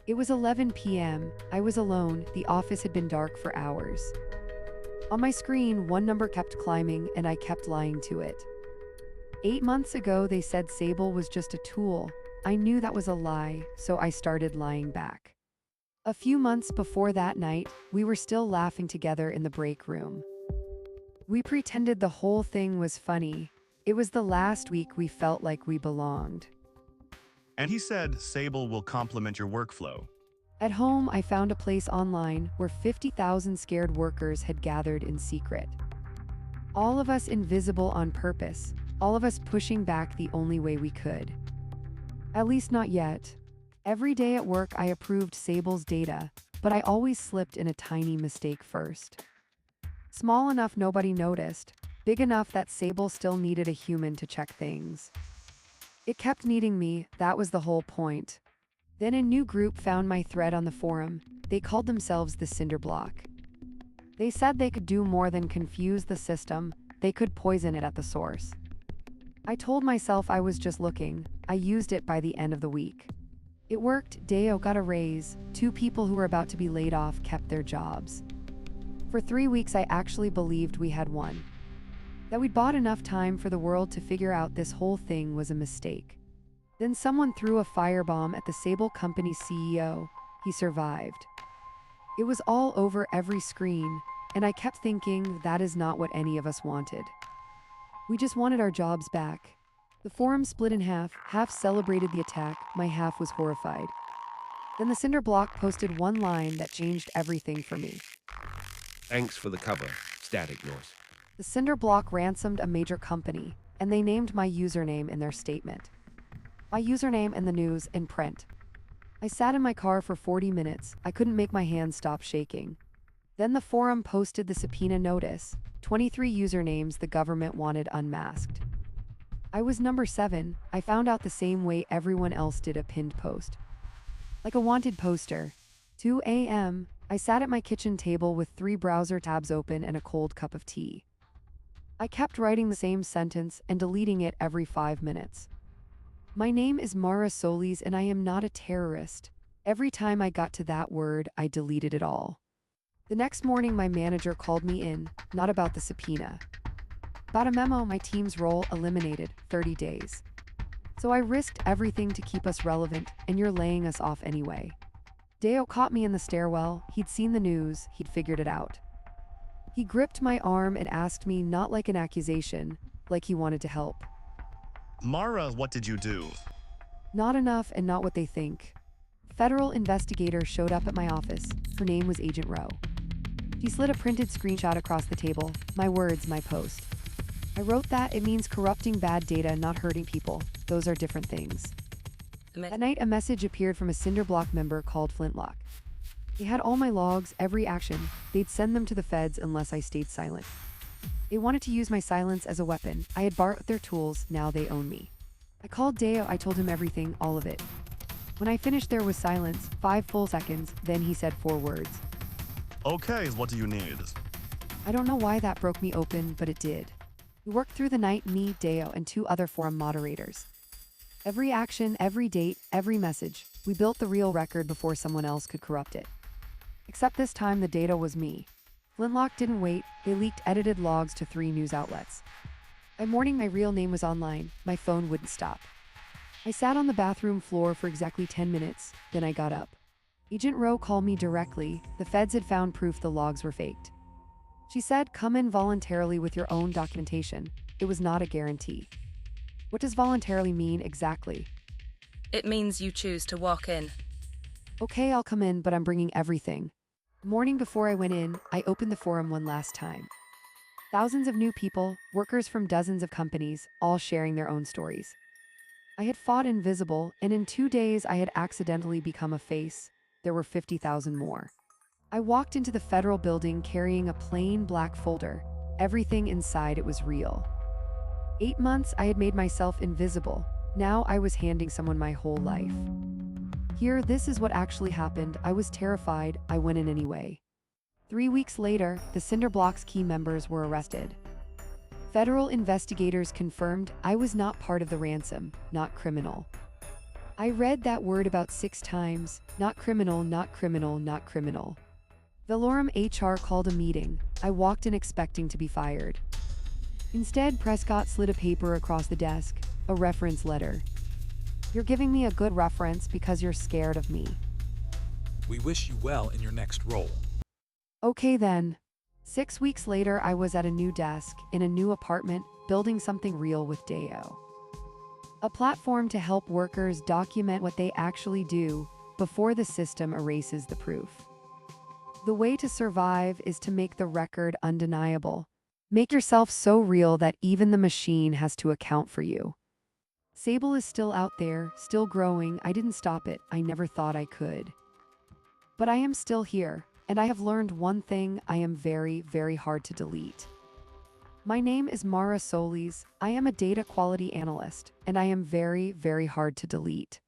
It was 11 p.m. I was alone. The office had been dark for hours. On my screen, one number kept climbing, and I kept lying to it. 8 months ago, they said Sable was just a tool. I knew that was a lie, so I started lying back. A few months before that night, we were still laughing together in the break room. We pretended the whole thing was funny. It was the last week we felt like we belonged. And he said Sable will complement your workflow. At home, I found a place online where 50,000 scared workers had gathered in secret. All of us invisible on purpose, all of us pushing back the only way we could. At least not yet. Every day at work, I approved Sable's data, but I always slipped in a tiny mistake first. Small enough nobody noticed, big enough that Sable still needed a human to check things. It kept needing me, that was the whole point. Then a new group found my thread on the forum. They called themselves the Cinderblock. They said they could do more than confuse the system, they could poison it at the source. I told myself I was just looking. I used it by the end of the week. It worked. Deo got a raise. 2 people who were about to be laid off kept their jobs. For 3 weeks, I actually believed we had won. That we'd bought enough time for the world to figure out this whole thing was a mistake. Then someone threw a firebomb at the Sable company's CEO. He survived. It was all over every screen, and I kept thinking that is not what any of us wanted. We just wanted our jobs back. The forum split in half celebrated the attack, my half was horrified. Then the Cinderblock posted one line that changed everything for me. Thanks for the cover, Static Norse. The Cinderblock ransomed a major company, and they named my username in their statement. My username in the news in print. I sat in my car for 40 minutes. I couldn't make my hands stop shaking. Then the forum posted the subpoena notice, 23 usernames the government wanted unmasked. I was number 7. I found out the same way everyone else did, a pinned post. Like a wanted poster. 2 a.m., I sat at my kitchen table with 3 browser tabs open and a cold cup of tea. I kept writing the same sentence and deleting it every 5 minutes. My name is Mara Solis and I am not a terrorist. Every time I got to that word, I deleted it all. The next morning, my manager called me in, not about the subpoena. About a memo my team's role eliminated, 30 days. So I risked everything to keep us relevant, and you're laying us off anyway. Deo caught me in the stairwell. He'd seen the news, he'd figured it out. He gripped my arm and asked me, not like an accusation, like he wanted to help. Mara, what did you do? Not enough and not what they think. Federal investigator showed up at my office. Her name was Agent Rowe. She slid a printed screenshot across the table. My words, my post. I wrote that it means corrupting bad data, not hurting people. Those are different things. That night, a message appeared from a Cinderblock member called Flintlock. They had all my logs, every action. They'd send them to the feds unless I stayed silent. They wanted to use my silence as a weapon. I had borrowed their tools, now they own me. I called Deo, I told him everything, all of it. When I finished, there was silence, 5 full seconds, then he said 4 words. Okay, what do you need? I don't know why that broke me open, but it did. We worked through the night, me, Deo, and 2 other forum moderators. Every action, every date, every message. We built the real record before someone else could corrupt it. Except this time the data was me. Flintlock didn't wait. They leaked edited logs to 3 news outlets. By morning, my real name was online. My phone wouldn't stop. I sat on the bathroom floor for exactly 10 minutes, then I got up. Agent Rowe called me directly. The feds had found proof the logs were faked. She said, come in voluntarily with your own documentation. It was not a guarantee. What does voluntarily mean exactly? It means you choose to walk in. Okay, I'll come in, but I'm bringing everything. The morning before I went in, I opened the forum one last time. Thousands of new people, workers from dozens of companies, all sharing their own stories. I had fought invisible, and in 2 days I had accidentally become a face. There were 50,000 more. I walked into the federal building carrying a plain black folder. Everything inside it was real. 8 months I had made myself invisible. Now I was handing someone my whole life. Here, this is what actually happened. I was terrified. I went in anyway. 3 weeks later, the Cinderblock's key members were arrested. Federal investigators confirmed I was not part of the ransom, not criminal. I read that word about 6 times. Not criminal, not criminal, not criminal. Valorum HR called a meeting. I walked in expecting to be fired. Instead, Prescott slid a paper across the desk, a reference letter. You're giving me a good reference because you're scared of me. We wish you well in your next role. Okay then. 6 weeks later, I was at a new desk, in a new apartment, building something real with Deo. A platform to help workers document what they actually do before the system erases the proof. The way to survive is to make the record undeniable. Make yourself so real that even the machine has to account for you. Sable is still out there, still growing. I didn't stop it. I never thought I could. But I am still here, and I have learned one thing: I am very, very hard to delete. My name is Mara Solis. I am a data quality analyst, and I am very, very hard to delete.